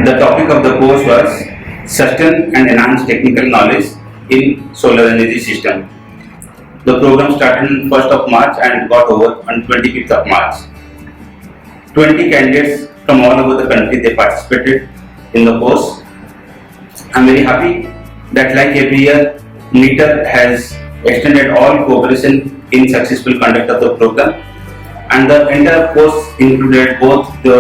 the topic of the course was Sustain and Enhance Technical Knowledge in Solar Energy System. The program started on 1st of March and got over on 25th of March. 20 candidates from all over the country, they participated in the course. I am very happy that like every year, NITER has extended all cooperation in successful conduct of the program, and the entire course included both the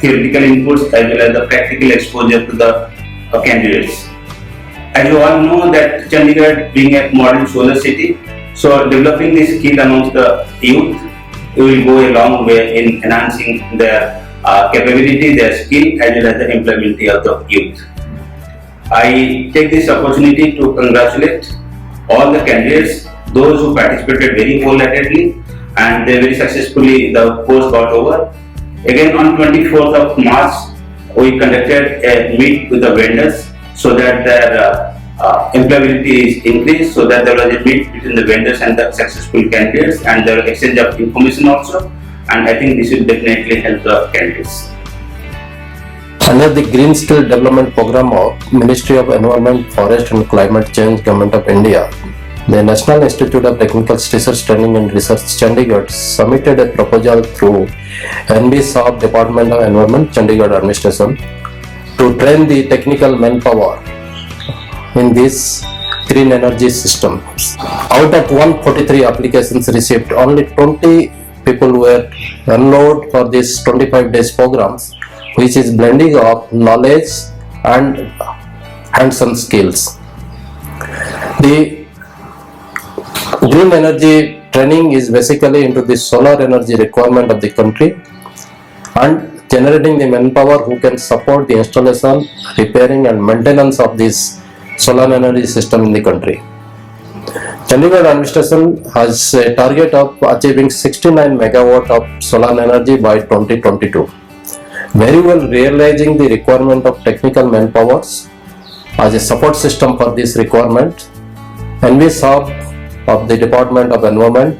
theoretical inputs as well as the practical exposure to the candidates. As you all know that Chandigarh being a modern solar city, so developing this skill amongst the youth will go a long way in enhancing their capability, their skill as well as the employability of the youth. I take this opportunity to congratulate all the candidates, those who participated very wholeheartedly, and they very successfully the course got over. Again on 24th of March, we conducted a meet with the vendors so that their employability is increased, so that there was a meet between the vendors and the successful candidates, and there was exchange of information also, and I think this will definitely help the candidates. Under the Green Skill Development Program of Ministry of Environment, Forest and Climate Change, Government of India, the National Institute of Technical Research Training and Research, Chandigarh, submitted a proposal through NBSOP, Department of Environment, Chandigarh Administration, to train the technical manpower in these green energy systems. Out of 143 applications received, only 20 people were enrolled for this 25 days programs, which is blending of knowledge and hands-on skills. The green energy training is basically into the solar energy requirement of the country and generating the manpower who can support the installation, repairing and maintenance of this solar energy system in the country. Chandigarh administration has a target of achieving 69 megawatt of solar energy by 2022. Very well realizing the requirement of technical manpowers as a support system for this requirement, NBSOP of the Department of Environment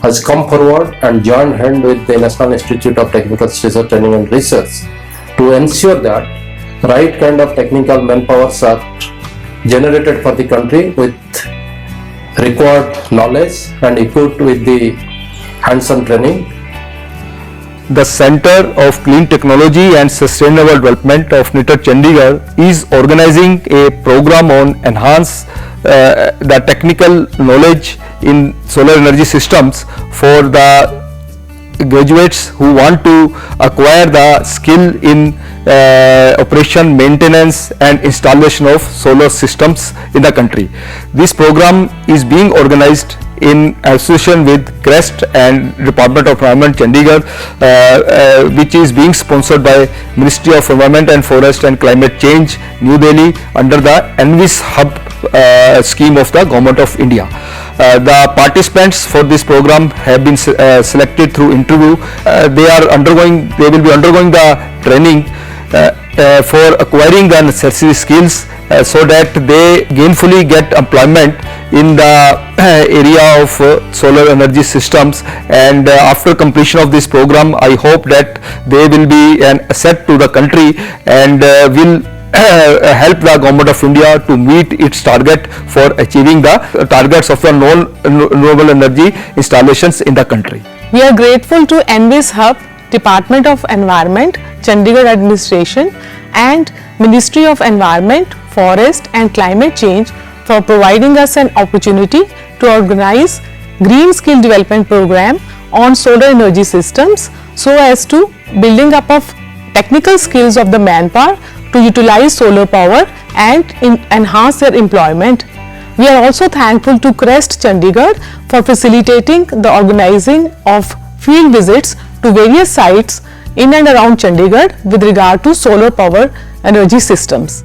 has come forward and joined hand with the National Institute of Technical Research Training and Research to ensure that right kind of technical manpowers are generated for the country with required knowledge and equipped with the hands-on training. The Center of Clean Technology and Sustainable Development of NITER Chandigarh is organizing a program on enhance the technical knowledge in solar energy systems for the graduates who want to acquire the skill in operation, maintenance and installation of solar systems in the country. This program is being organized in association with CREST and Department of Environment Chandigarh, which is being sponsored by Ministry of Environment and Forest and Climate Change, New Delhi, under the NVIS Hub scheme of the Government of India. The participants for this program have been selected through interview. They will be undergoing the training for acquiring the necessary skills so that they gainfully get employment in the area of solar energy systems, and after completion of this program I hope that they will be an asset to the country and will help the Government of India to meet its target for achieving the targets of the non-renewable energy installations in the country. We are grateful to NVIS Hub, Department of Environment, Chandigarh Administration and Ministry of Environment, Forest and Climate Change for providing us an opportunity to organize Green Skill Development Program on solar energy systems so as to building up of technical skills of the manpower to utilize solar power and enhance their employment. We are also thankful to CREST Chandigarh for facilitating the organizing of field visits to various sites in and around Chandigarh with regard to solar power energy systems.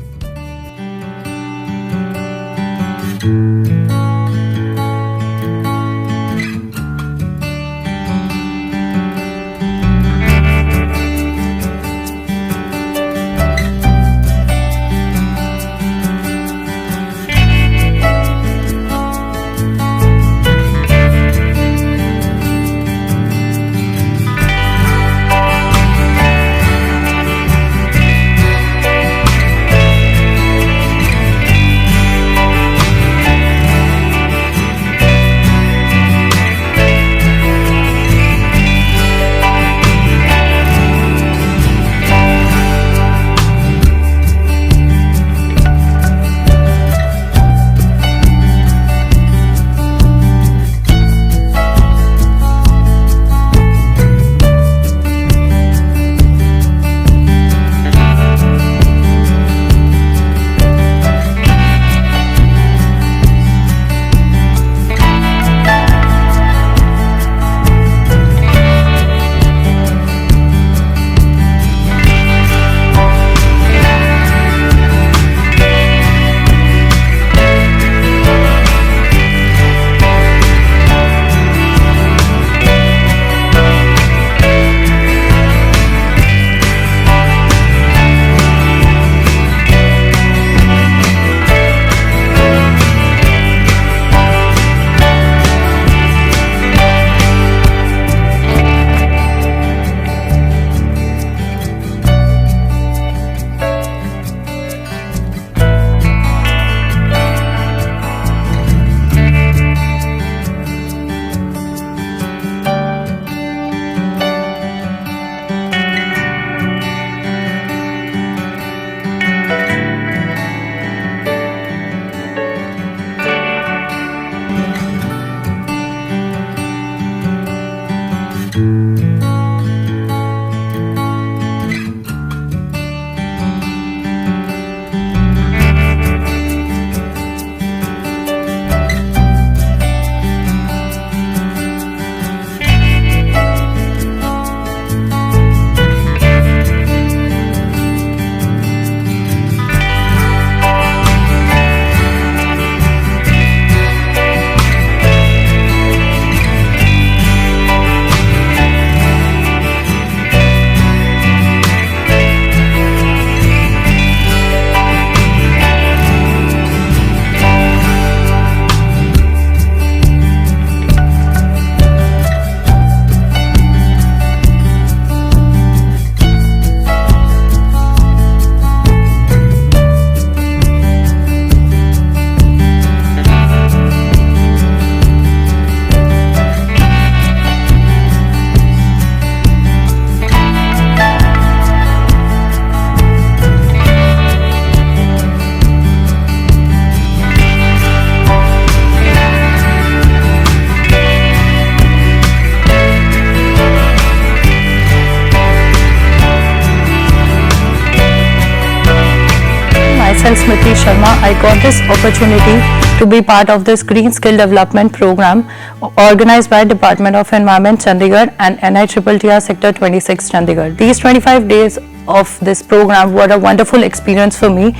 myself Smriti Sharma. I got this opportunity to be part of this Green Skill Development Program organized by Department of Environment Chandigarh and NITTTR Sector 26 Chandigarh. These 25 days of this program were a wonderful experience for me.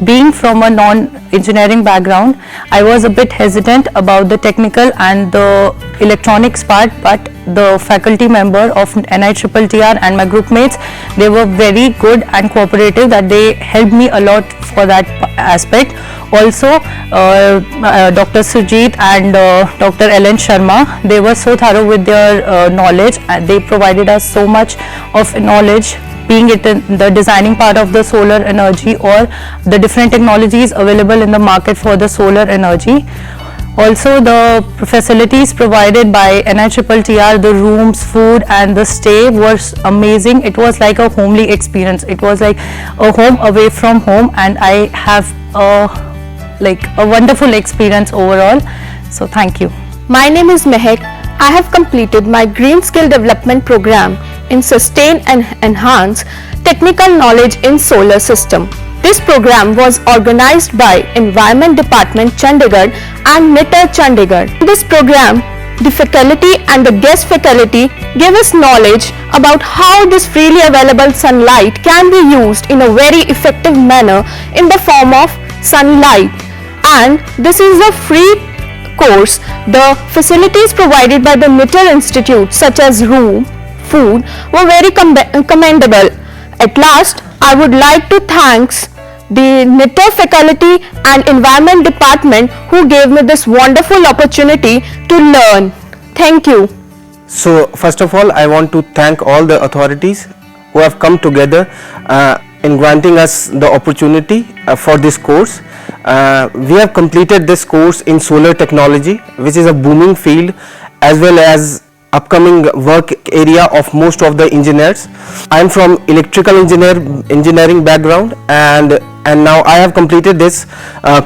Being from a non-engineering background, I was a bit hesitant about the technical and the electronics part, but the faculty member of NITTTR and my group mates, they were very good and cooperative, that they helped me a lot for that aspect. Also, Dr. Sujit and Dr. Ellen Sharma, they were so thorough with their knowledge, and they provided us so much of knowledge, being it in the designing part of the solar energy or the different technologies available in the market for the solar energy. Also, the facilities provided by NITTTR, the rooms, food and the stay was amazing. It was like a homely experience. It was like a home away from home, and I have a wonderful experience overall. So thank you. My name is Mehak. I have completed my Green Skill Development Program in Sustain and Enhance Technical Knowledge in Solar System. This program was organized by Environment Department Chandigarh and NITTTR Chandigarh. In this program, the faculty and the guest faculty gave us knowledge about how this freely available sunlight can be used in a very effective manner in the form of sunlight. And this is a free course. The facilities provided by the NITTTR Institute, such as room, food, were very commendable. At last, I would like to thank the NITTTR faculty and Environment Department who gave me this wonderful opportunity to learn. Thank you. So first of all, I want to thank all the authorities who have come together in granting us the opportunity for this course. We have completed this course in solar technology, which is a booming field, as well as upcoming work area of most of the engineers. I am from electrical engineering background, and now I have completed this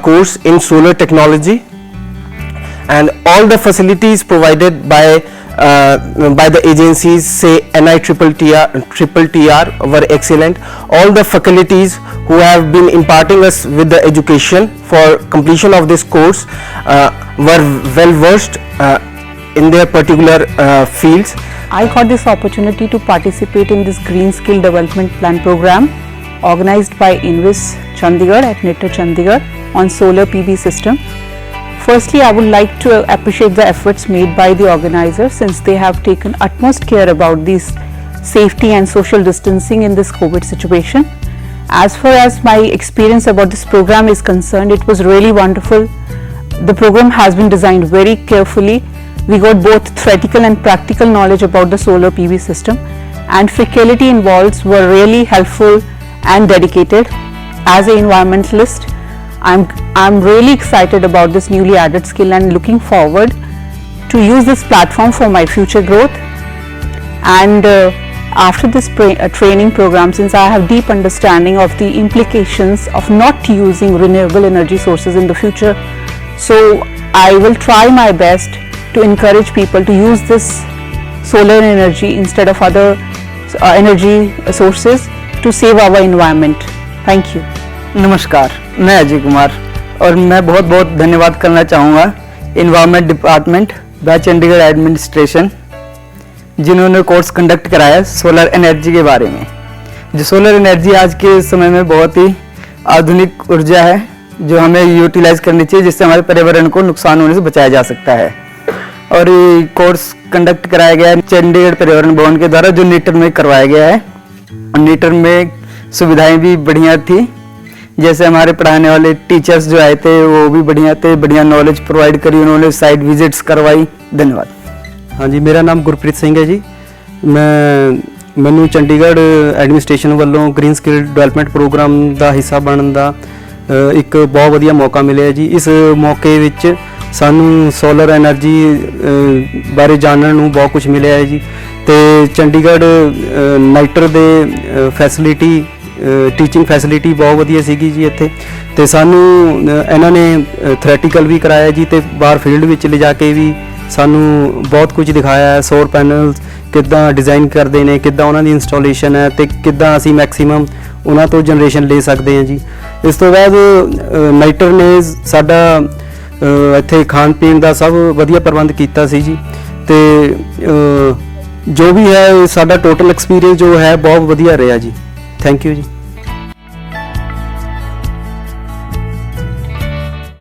course in solar technology, and all the facilities provided by the agencies, say NITTTR, were excellent. All the faculties who have been imparting us with the education for completion of this course were well versed in their particular fields. I got this opportunity to participate in this Green Skill Development Plan program organized by INVIS Chandigarh at NITTTR Chandigarh on solar PV system. Firstly, I would like to appreciate the efforts made by the organizers, since they have taken utmost care about this safety and social distancing in this COVID situation. As far as my experience about this program is concerned, it was really wonderful. The program has been designed very carefully. We got both theoretical and practical knowledge about the solar PV system, and faculty involved were really helpful and dedicated. As an environmentalist, I'm really excited about this newly added skill and looking forward to use this platform for my future growth. And after this training program, since I have deep understanding of the implications of not using renewable energy sources in the future, so I will try my best to encourage people to use this solar energy instead of other energy sources to save our environment. Thank you. नमस्कार, मैं अजय कुमार और मैं बहुत बहुत धन्यवाद करना चाहूँगा environment department व चंडीगढ़ एडमिनिस्ट्रेशन, जिन्होंने कोर्स कंडक्ट कराया सोलर एनर्जी के बारे में। जो सोलर एनर्जी आज के समय में बहुत ही आधुनिक ऊर्जा है, जो हमें यूटिलाइज करनी चाहिए, जिससे हमारे पर्यावरण को नुकसान होने से बचाया जा सकता है। और ये कोर्स कंडक्ट कराया गया है चंडीगढ़ पर्यावरण भवन के द्वारा, जो NITTTR में करवाया गया है। और NITTTR में सुविधाएं भी बढ़िया थी, जैसे हमारे पढ़ाने वाले टीचर्स जो आए थे वो भी बढ़िया थे, बढ़िया नॉलेज प्रोवाइड करी उन्होंने, साइट विजिट्स करवाई। धन्यवाद। हाँ जी, मेरा नाम गुरप्रीत सिंह है जी। ਮੈਨੂੰ ਚੰਡੀਗੜ੍ਹ ਐਡਮਿਨਿਸਟ੍ਰੇਸ਼ਨ ਵੱਲੋਂ ਗ੍ਰੀਨ ਸਕਿੱਲ ਡਿਵੈਲਪਮੈਂਟ ਪ੍ਰੋਗਰਾਮ ਦਾ ਹਿੱਸਾ ਬਣਨ ਦਾ ਇੱਕ ਬਹੁਤ ਵਧੀਆ ਮੌਕਾ ਮਿਲਿਆ ਜੀ। ਇਸ ਮੌਕੇ ਵਿੱਚ ਸਾਨੂੰ ਸੋਲਰ ਐਨਰਜੀ ਬਾਰੇ ਜਾਣਨ ਨੂੰ ਬਹੁਤ ਕੁਝ ਮਿਲਿਆ ਹੈ ਜੀ। ਤੇ ਚੰਡੀਗੜ੍ਹ NITTTR ਦੇ ਫੈਸਿਲਿਟੀ टीचिंग फैसिलिटी बहुत वधिया सीगी जी इत्थे। ते सानू इन्होंने थ्रैटिकल भी कराया जी, ते बाहर फील्ड विच ले जाके भी सानू बहुत कुछ दिखाया है। सौर पैनल ਕਿੱਦਾਂ ਡਿਜ਼ਾਈਨ ਕਰਦੇ ਨੇ, ਕਿੱਦਾਂ ਉਹਨਾਂ ਦੀ ਇੰਸਟਾਲੇਸ਼ਨ ਹੈ ਤੇ ਕਿੱਦਾਂ ਅਸੀਂ ਮੈਕਸਿਮਮ ਉਹਨਾਂ ਤੋਂ ਜਨਰੇਸ਼ਨ ਲੈ ਸਕਦੇ ਹਾਂ ਜੀ। ਇਸ ਤੋਂ ਬਾਅਦ ਨਾਈਟਰ ਨੇ ਸਾਡਾ ਇੱਥੇ ਖਾਣ ਪੀਣ ਦਾ ਸਭ ਵਧੀਆ ਪ੍ਰਬੰਧ ਕੀਤਾ ਸੀ ਜੀ, ਤੇ ਜੋ ਵੀ ਹੈ ਸਾਡਾ ਟੋਟਲ ਐਕਸਪੀਰੀਅੰਸ ਜੋ ਹੈ ਬਹੁਤ ਵਧੀਆ ਰਿਹਾ ਜੀ। ਥੈਂਕ ਯੂ ਜੀ।